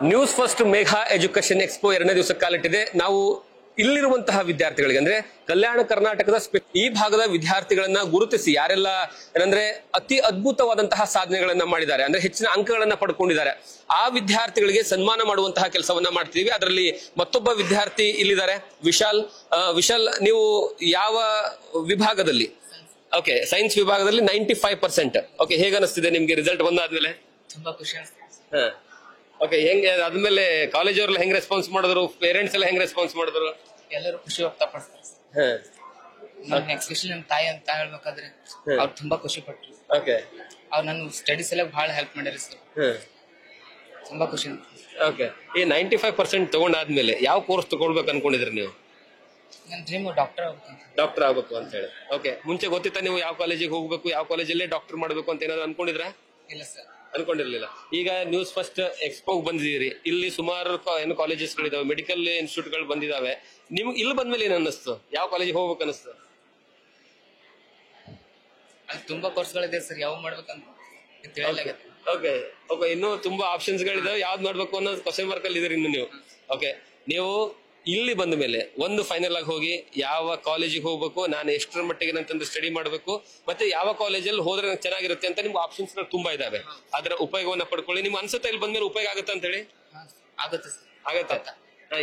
News first Megha education expo 2ನೇ ದಿವಸಕ್ಕೆ ಕಾಲಿಟ್ಟಿದೆ. ನಾವು ಇಲ್ಲಿರುವಂತಹ ವಿದ್ಯಾರ್ಥಿಗಳಿಗೆ ಅಂದ್ರೆ ಕಲ್ಯಾಣ ಕರ್ನಾಟಕದ ಈ ಭಾಗದ ವಿದ್ಯಾರ್ಥಿಗಳನ್ನ ಗುರುತಿಸಿ ಯಾರೆಲ್ಲ ಏನಂದ್ರೆ ಅತಿ ಅದ್ಭುತವಾದಂತಹ ಸಾಧನೆಗಳನ್ನ ಮಾಡಿದ್ದಾರೆ, ಅಂದ್ರೆ ಹೆಚ್ಚಿನ ಅಂಕಗಳನ್ನ ಪಡ್ಕೊಂಡಿದ್ದಾರೆ, ಆ ವಿದ್ಯಾರ್ಥಿಗಳಿಗೆ ಸನ್ಮಾನ ಮಾಡುವಂತಹ ಕೆಲಸವನ್ನ ಮಾಡ್ತೀವಿ. ಅದರಲ್ಲಿ ಮತ್ತೊಬ್ಬ ವಿದ್ಯಾರ್ಥಿ ಇಲ್ಲಿದ್ದಾರೆ, ವಿಶಾಲ್. ವಿಶಾಲ್, ನೀವು ಯಾವ ವಿಭಾಗದಲ್ಲಿ? ಓಕೆ, ಸೈನ್ಸ್ ವಿಭಾಗದಲ್ಲಿ 95%. ಓಕೆ, ಹೇಗ ಅನಿಸ್ತಿದೆ ನಿಮ್ಗೆ ರಿಸಲ್ಟ್ ಬಂದಾದ್ಮೇಲೆ? ತುಂಬಾ ಖುಷಿ ಅನಿಸ್ತಿದೆ. ಓಕೆ, ಹೆಂಗೆ ಅದ್ಮೇಲೆ ಕಾಲೇಜ್ ಅವ್ರೆಲ್ಲ ಹೆಂಗ್ ರೆಸ್ಪಾನ್ಸ್ ಮಾಡಿದ್ರು, ಪೇರೆಂಟ್ಸ್ ಎಲ್ಲ ಹೆಂಗ್ ರೆಸ್ಪಾನ್ಸ್ ಮಾಡಿದ್ರು? ಎಲ್ಲರೂ ಖುಷಿ ವ್ಯಕ್ತಪಡಿಸ್ತಾರೆ. ಎಸ್ಪೆಷಲಿ ನಮ್ಮ ತಾಯಿ ಅಂತ ಹೇಳ್ಬೇಕಾದ್ರೆ ಅವ್ರು ತುಂಬಾ ಖುಷಿ ಪಟ್ರು. ಅವ್ರು ನನ್ನ ಸ್ಟಡೀಸ್ ಎಲ್ಲ ಬಹಳ ಹೆಲ್ಪ್ ಮಾಡ್ಯಾರ ಸರ್. ತುಂಬಾ ಖುಷಿ. ಓಕೆ, ಈ 95% ತಗೊಂಡಾದ್ಮೇಲೆ ಯಾವ ಕೋರ್ಸ್ ತಗೊಳ್ಬೇಕು ಅನ್ಕೊಂಡಿದ್ರಿ ನೀವು? ನನ್ನ ಡ್ರೀಮ್ ಡಾಕ್ಟರ್ ಆಗ್ಬೇಕು ಅಂತ ಹೇಳಿ. ಓಕೆ, ಮುಂಚೆ ಗೊತ್ತಿತ್ತಾ ನೀವು ಯಾವ ಕಾಲೇಜಿಗೆ ಹೋಗ್ಬೇಕು, ಯಾವ ಕಾಲೇಜಲ್ಲೇ ಡಾಕ್ಟರ್ ಮಾಡ್ಬೇಕು ಅಂತ ಏನಾದ್ರು ಅನ್ಕೊಂಡಿದ್ರ? ಇಲ್ಲ ಸರ್, ಅನ್ಕೊಂಡಿರ್ಲಿಲ್ಲ. ಈಗ ನ್ಯೂಸ್ ಫಸ್ಟ್ ಎಕ್ಸ್ಪೋ ಬಂದಿದ್ದೀರಿ, ಇಲ್ಲಿ ಸುಮಾರು ಏನು ಕಾಲೇಜಸ್ ಗಳಿದಾವೆ, ಮೆಡಿಕಲ್ ಇನ್ಸ್ಟಿಟ್ಯೂಟ್ ಗಳು ಬಂದಿದಾವೆ. ನಿಮ್ಗೆ ಇಲ್ಲಿ ಬಂದ್ಮೇಲೆ ಏನ್ ಅನ್ನಿಸ್ತು? ಯಾವ ಕಾಲೇಜಿಗೆ ಹೋಗ್ಬೇಕು ಅನಿಸ್ತು? ಅಲ್ಲಿ ತುಂಬಾ ಕೋರ್ಸ್ಗಳಿದೆ ಸರ್, ಯಾವ ಮಾಡ್ಬೇಕಂತ ಓಕೆ ಓಕೆ, ಇನ್ನೂ ತುಂಬಾ ಆಪ್ಷನ್ಸ್ ಗಳಿದಾವೆ, ಯಾವ್ದು ಮಾಡ್ಬೇಕು ಅನ್ನೋ ಕ್ವಶನ್ ಮಾರ್ಕ್ ಅಲ್ಲಿ ಇದೀರಿ ಇನ್ನು ನೀವು. ಓಕೆ, ನೀವು ಇಲ್ಲಿ ಬಂದ ಮೇಲೆ ಒಂದು ಫೈನಲ್ ಆಗಿ ಹೋಗಿ ಯಾವ ಕಾಲೇಜಿಗೆ ಹೋಗ್ಬೇಕು, ನಾನು ಎಷ್ಟರ ಮಟ್ಟಿಗೆ ನಂತಂದು ಸ್ಟಡಿ ಮಾಡಬೇಕು, ಮತ್ತೆ ಯಾವ ಕಾಲೇಜಲ್ಲಿ ಹೋದ್ರೆ ನಂಗೆ ಚೆನ್ನಾಗಿರುತ್ತೆ ಅಂತ ನಿಮ್ಗೆ ಆಪ್ಷನ್ಸ್ ತುಂಬಾ ಇದಾವೆ. ಅದರ ಉಪಯೋಗವನ್ನ ಪಡ್ಕೊಳ್ಳಿ. ನಿಮ್ಗೆ ಅನ್ಸುತ್ತೆ ಇಲ್ಲಿ ಬಂದ್ಮೇಲೆ ಉಪಯೋಗ ಆಗುತ್ತೆ ಅಂತ ಹೇಳಿ? ಆಗತ್ತೆ.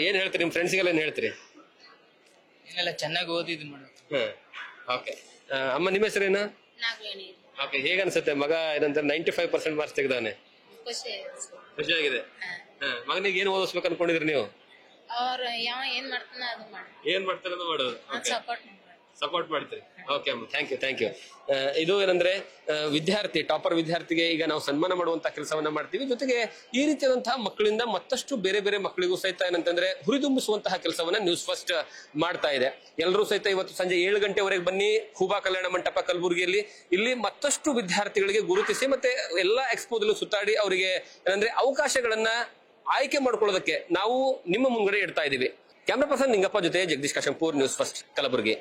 ಏನ್ ಹೇಳ್ತೀರಿ ನಿಮ್ ಫ್ರೆಂಡ್ಸ್ಗೆಲ್ಲ? ಏನ್ ಹೇಳ್ತೀರಿ? ಏನೆಲ್ಲ ಚೆನ್ನಾಗಿ ಓದಿ ಇದು ಮಾಡ್ಬೇಕು. ಓಕೆ, ಅಮ್ಮ ನಿಮ್ಮ ಹೆಸರೇನು? ಓಕೆ, ಹೇಗ ಅನ್ಸುತ್ತೆ ಮಗ ಏನಂತ 95% ಮಾರ್ಕ್ಸ್ ತೆಗ್ದಾನೆ? ಖುಷಿಯಾಗಿದೆ. ಮಗನಿಗೆ ಏನ್ ಓದಿಸ್ಬೇಕು ಅನ್ಕೊಂಡಿದ್ರಿ ನೀವು? ಏನ್ ಮಾಡ್ತಾನೆ ಅದು ಮಾಡೋದು. ಸಪೋರ್ಟ್ ಮಾಡ್ತೀರಿ. ಓಕೆ ಅಮ್ಮ, ಥ್ಯಾಂಕ್ ಯು. ಇದು ಏನಂದ್ರೆ ವಿದ್ಯಾರ್ಥಿ, ಟಾಪರ್ ವಿದ್ಯಾರ್ಥಿಗೆ ಈಗ ನಾವು ಸನ್ಮಾನ ಮಾಡುವಂತಹ ಕೆಲಸವನ್ನ ಮಾಡ್ತೀವಿ. ಜೊತೆಗೆ ಈ ರೀತಿಯಾದಂತಹ ಮಕ್ಕಳಿಂದ ಮತ್ತಷ್ಟು ಬೇರೆ ಬೇರೆ ಮಕ್ಕಳಿಗೂ ಸಹಿತ ಏನಂತಂದ್ರೆ ಹುರಿದುಂಬಿಸುವಂತಹ ಕೆಲಸವನ್ನ ನ್ಯೂಸ್ ಫಸ್ಟ್ ಮಾಡ್ತಾ ಇದೆ. ಎಲ್ಲರೂ ಸಹಿತ ಇವತ್ತು ಸಂಜೆ 7 ಗಂಟೆವರೆಗೆ ಬನ್ನಿ, ಖೂಬಾ ಕಲ್ಯಾಣ ಮಂಟಪ ಕಲಬುರಗಿಯಲ್ಲಿ. ಇಲ್ಲಿ ಮತ್ತಷ್ಟು ವಿದ್ಯಾರ್ಥಿಗಳಿಗೆ ಗುರುತಿಸಿ ಮತ್ತೆ ಎಲ್ಲಾ ಎಕ್ಸ್ಪೋದಲ್ಲೂ ಸುತ್ತಾಡಿ ಅವರಿಗೆ ಏನಂದ್ರೆ ಅವಕಾಶಗಳನ್ನ ಆಯ್ಕೆ ಮಾಡ್ಕೊಳ್ಳೋದಕ್ಕೆ ನಾವು ನಿಮ್ಮ ಮುಂಗಡೆ ಇಡ್ತಾ ಇದೀವಿ. ಕ್ಯಾಮ್ರಾ ಪರ್ಸನ್ ನಿಂಗಪ್ಪ ಜೊತೆ ಜಗದೀಶ್ ಕಾಶಂಪೂರ್, ನ್ಯೂಸ್ ಫಸ್ಟ್ ಕಲಬುರಗಿ.